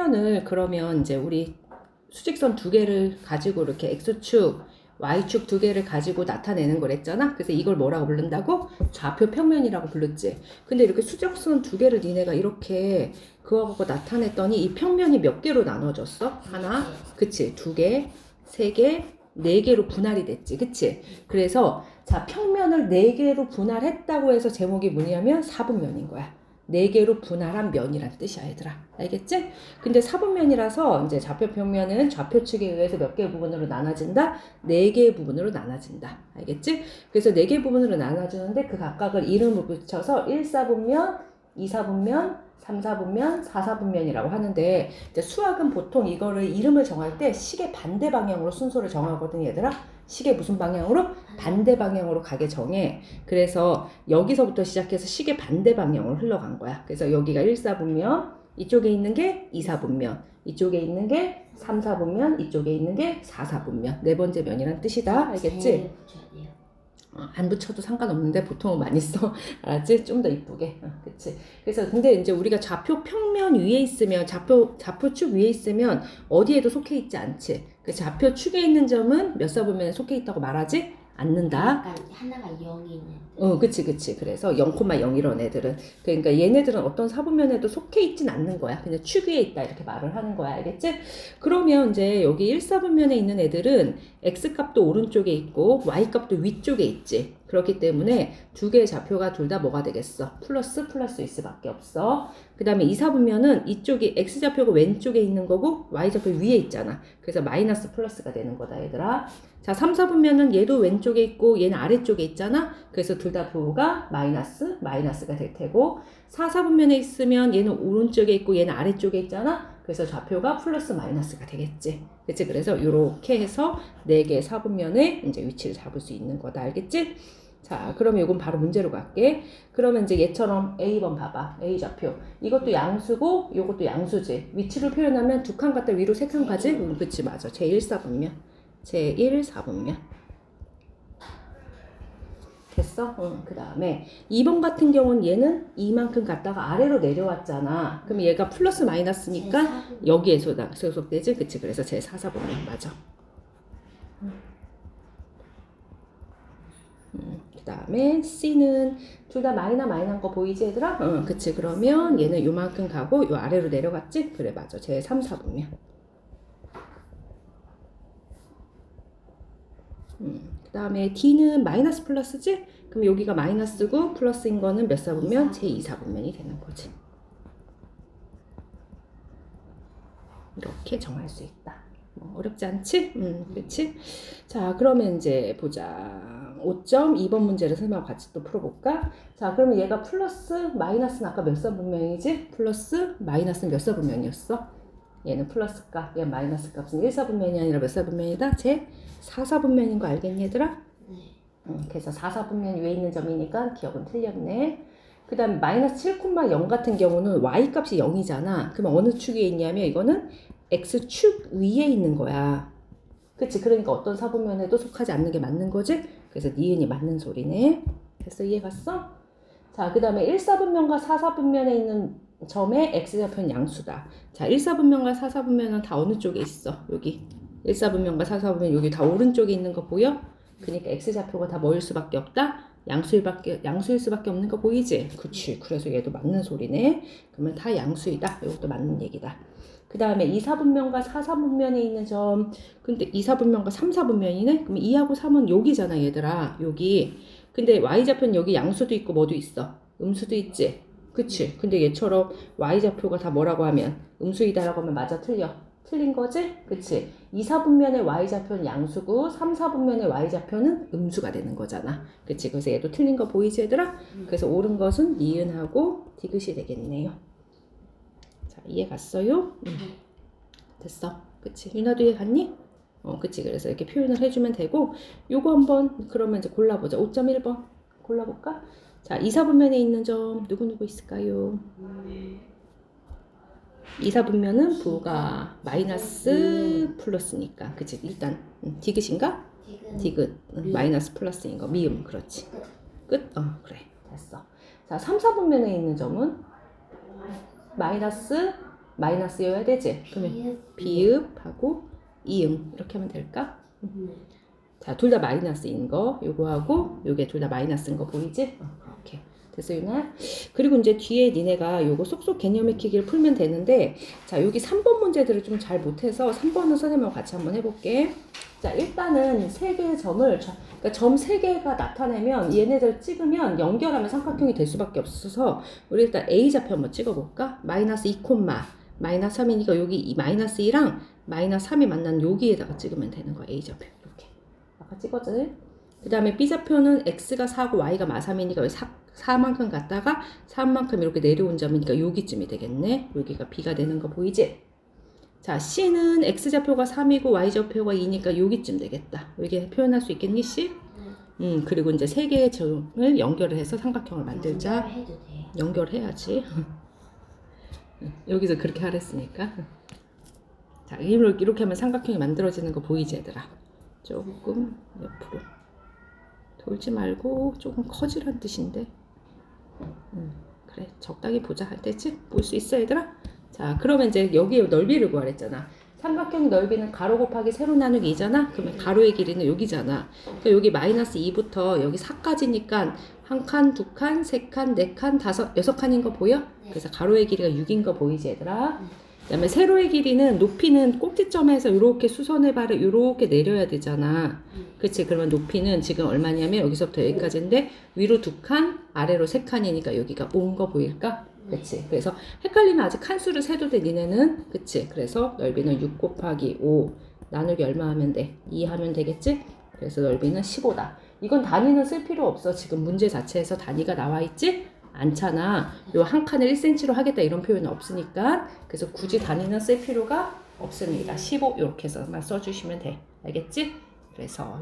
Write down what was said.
평면을 그러면 이제 우리 수직선 두 개를 가지고 이렇게 X축, Y축 두 개를 가지고 나타내는 거랬잖아. 그래서 이걸 뭐라고 부른다고? 좌표 평면이라고 불렀지. 근데 이렇게 수직선 두 개를 니네가 이렇게 그거 갖고 나타냈더니 이 평면이 몇 개로 나눠졌어? 하나, 그치? 두 개, 세 개, 네 개로 분할이 됐지. 그치? 그래서 자, 평면을 네 개로 분할했다고 해서 제목이 뭐냐면 사분면인 거야. 네 개로 분할한 면이란 뜻이야, 얘들아. 알겠지? 근데 사분면이라서 이제 좌표평면은 좌표축에 의해서 몇 개의 부분으로 나눠진다? 네 개의 부분으로 나눠진다. 알겠지? 그래서 네 개의 부분으로 나눠지는데 그 각각을 이름을 붙여서 1사분면, 2사분면, 3사분면, 4사분면이라고 하는데 이제 수학은 보통 이거를 이름을 정할 때 시계 반대 방향으로 순서를 정하거든, 얘들아. 시계 무슨 방향으로? 반대 방향으로 가게 정해. 그래서 여기서부터 시작해서 시계 반대 방향으로 흘러간 거야. 그래서 여기가 1사분면, 이쪽에 있는 게 2사분면, 이쪽에 있는 게 3사분면, 이쪽에 있는 게 4사분면. 네 번째 면이란 뜻이다. 알겠지? 안 붙여도 상관없는데 보통은 많이 써. 알았지? 좀 더 이쁘게. 그치? 그래서 근데 이제 우리가 좌표 평면 위에 있으면, 좌표축 위에 있으면 어디에도 속해 있지 않지? 그 좌표축에 있는 점은 몇 사분면에 속해 있다고 말하지? 않는다. 약간 하나가 0이 있는. 그치. 그래서 0,0 이런 애들은. 그러니까 얘네들은 어떤 사분면에도 속해 있진 않는 거야. 그냥 축 위에 있다 이렇게 말을 하는 거야. 알겠지? 그러면 이제 여기 1사분면에 있는 애들은 X값도 오른쪽에 있고 Y값도 위쪽에 있지. 그렇기 때문에 두 개의 좌표가 둘 다 뭐가 되겠어? 플러스 일 수밖에 없어. 그 다음에 2사분면은 이쪽이 X좌표가 왼쪽에 있는 거고 Y좌표 위에 있잖아. 그래서 마이너스 플러스가 되는 거다, 얘들아. 자, 3사분면은 얘도 왼쪽에 있고 얘는 아래쪽에 있잖아. 그래서 둘 다 부호가 마이너스가 될 테고 4사분면에 있으면 얘는 오른쪽에 있고 얘는 아래쪽에 있잖아. 그래서 좌표가 플러스 마이너스가 되겠지. 그치? 그래서 이렇게 해서 4개의 사분면에 이제 위치를 잡을 수 있는 거다. 알겠지? 자, 그러면 이건 바로 문제로 갈게. 그러면 이제 얘처럼 A번 봐봐. A좌표. 이것도 양수고 이것도 양수지. 위치를 표현하면 두 칸 갔다 위로 세 칸 가지? 그치, 맞아. 제1사분면. 제1사분면. 됐어? 그 다음에 2번 같은 경우는 얘는 이만큼 갔다가 아래로 내려왔잖아. 그럼 얘가 플러스 마이너스니까 여기에 소속되지? 그치? 그래서 제4사분면 맞아. 그 다음에 C는 둘 다 마이너한 거 보이지, 얘들아? 그치. 그러면 얘는 요만큼 가고 요 아래로 내려갔지? 그래, 맞아. 제3사분면. 그 다음에 D는 마이너스 플러스지? 그럼 여기가 마이너스고 플러스인 거는 몇 사분면? 제2사분면이 되는 거지. 이렇게 정할 수 있다. 어렵지 않지? 그렇지? 자, 그러면 이제 보자. 5점 2번 문제를 선생님하고 같이 또 풀어볼까? 자, 그러면 얘가 플러스 마이너스는 아까 몇 사분면이지? 플러스 마이너스는 몇 사분면이었어? 얘는 플러스 값, 얘 마이너스 값은 1사분면이 아니라 몇 사분면이다? 제 4사분면인 거 알겠니, 얘들아? 네. 그래서 4사분면 위에 있는 점이니까 기억은 틀렸네. 그 다음 마이너스 7,0 같은 경우는 Y값이 0이잖아. 그러면 어느 축에 있냐면 이거는 X축 위에 있는 거야. 그치? 그러니까 어떤 사분면에도 속하지 않는 게 맞는 거지? 그래서 니은이 맞는 소리네. 됐어? 이해 갔어? 자, 그 다음에 1사분면과 4사분면에 있는 점의 X좌표는 양수다. 자, 1사분면과 4사분면은 다 어느 쪽에 있어? 여기. 1사분면과 4사분면 여기 다 오른쪽에 있는 거 보여? 그러니까 X좌표가 다 뭐일 수밖에 없다? 양수일 수밖에 없는 거 보이지? 그치. 그래서 얘도 맞는 소리네. 그러면 다 양수이다. 이것도 맞는 얘기다. 그 다음에 2사분면과 4사분면에 있는 점, 근데 2사분면과 3사분면이네? 그럼 2하고 3은 여기잖아, 얘들아. 여기. 근데 Y좌표는 여기 양수도 있고 뭐도 있어? 음수도 있지? 그치? 근데 얘처럼 Y좌표가 다 뭐라고 하면 음수이다라고 하면 맞아, 틀려? 틀린 거지? 그치? 2사분면의 Y좌표는 양수고 3사분면의 Y좌표는 음수가 되는 거잖아. 그치? 그래서 얘도 틀린 거 보이지, 얘들아? 그래서 옳은 것은 니은하고 디귿이 되겠네요. 자, 이해 갔어요? 됐어. 그치? 유나도 이해 갔니? 그치. 그래서 이렇게 표현을 해주면 되고, 요거 한번 그러면 이제 골라보자. 5.1번 골라볼까? 자, 2사분면에 있는 점 누구 있을까요? 2사분면은 부가 마이너스 플러스니까. 그치? 일단 디귿인가? 디귿. 마이너스 플러스인 거. 미음. 그렇지. 끝? 그래. 됐어. 자, 3사분면에 있는 점은 마이너스 마이너스여야 되지? 그러면 비읍하고 이응 이렇게 하면 될까? 자, 둘 다 마이너스인 거 요거하고 요게 둘 다 마이너스인 거 보이지? 오케이. 됐어, 유나? 그리고 이제 뒤에 니네가 요거 쏙쏙 개념 익히기를 풀면 되는데, 자, 여기 3번 문제들을 좀 잘 못해서 3번은 선생님하고 같이 한번 해볼게. 자, 일단은 세 개의 점을, 그러니까 점 세 개가 나타내면 얘네들 찍으면 연결하면 삼각형이 될 수밖에 없어서 우리 일단 A좌표 한번 찍어볼까? 마이너스 2, 마이너스 3이니까 여기 이 마이너스 2랑 마이너스 3이 만난 여기에다가 찍으면 되는 거야, A좌표. 이렇게. 아까 찍었지? 그 다음에 B좌표는 X가 4고 Y가 마3이니까 4만큼 갔다가 3만큼 이렇게 내려온 점이니까 여기쯤이 되겠네. 여기가 B가 되는 거 보이지? 자, C는 X좌표가 3이고 Y좌표가 2니까 여기쯤 되겠다. 이게 표현할 수 있겠니, C? 그리고 이제 세 개의 점을 연결을 해서 삼각형을 만들자. 연결해야지. 여기서 그렇게 하랬으니까. 자, 이렇게 하면 삼각형이 만들어지는 거 보이지, 얘들아? 조금 옆으로 돌지 말고 조금 커지란 뜻인데. 그래, 적당히 보자 할 때지? 볼 수 있어, 얘들아? 자, 그러면 이제 여기에 넓이를 구하랬잖아. 삼각형 넓이는 가로 곱하기 세로 나누기 2잖아? 그러면 가로의 길이는 여기잖아. 그러니까 여기 마이너스 2부터 여기 4까지니까 한 칸, 두 칸, 세 칸, 네 칸, 다섯, 여섯 칸인 거 보여? 그래서 가로의 길이가 6인 거 보이지, 얘들아? 그 다음에 세로의 길이는 높이는 꼭지점에서 이렇게 수선의 발을 이렇게 내려야 되잖아. 그치? 그러면 높이는 지금 얼마냐면 여기서부터 여기까지인데 위로 두 칸, 아래로 세 칸이니까 여기가 5인 거 보일까? 그치? 그래서 헷갈리면 아직 칸수를 세도 돼, 니네는. 그치? 그래서 넓이는 6 곱하기 5 나누기 얼마 하면 돼? 2 하면 되겠지? 그래서 넓이는 15다. 이건 단위는 쓸 필요 없어. 지금 문제 자체에서 단위가 나와 있지? 않잖아. 요 한 칸을 1cm로 하겠다 이런 표현은 없으니까. 그래서 굳이 단위는 쓸 필요가 없습니다. 15 이렇게 해서만 써주시면 돼. 알겠지? 그래서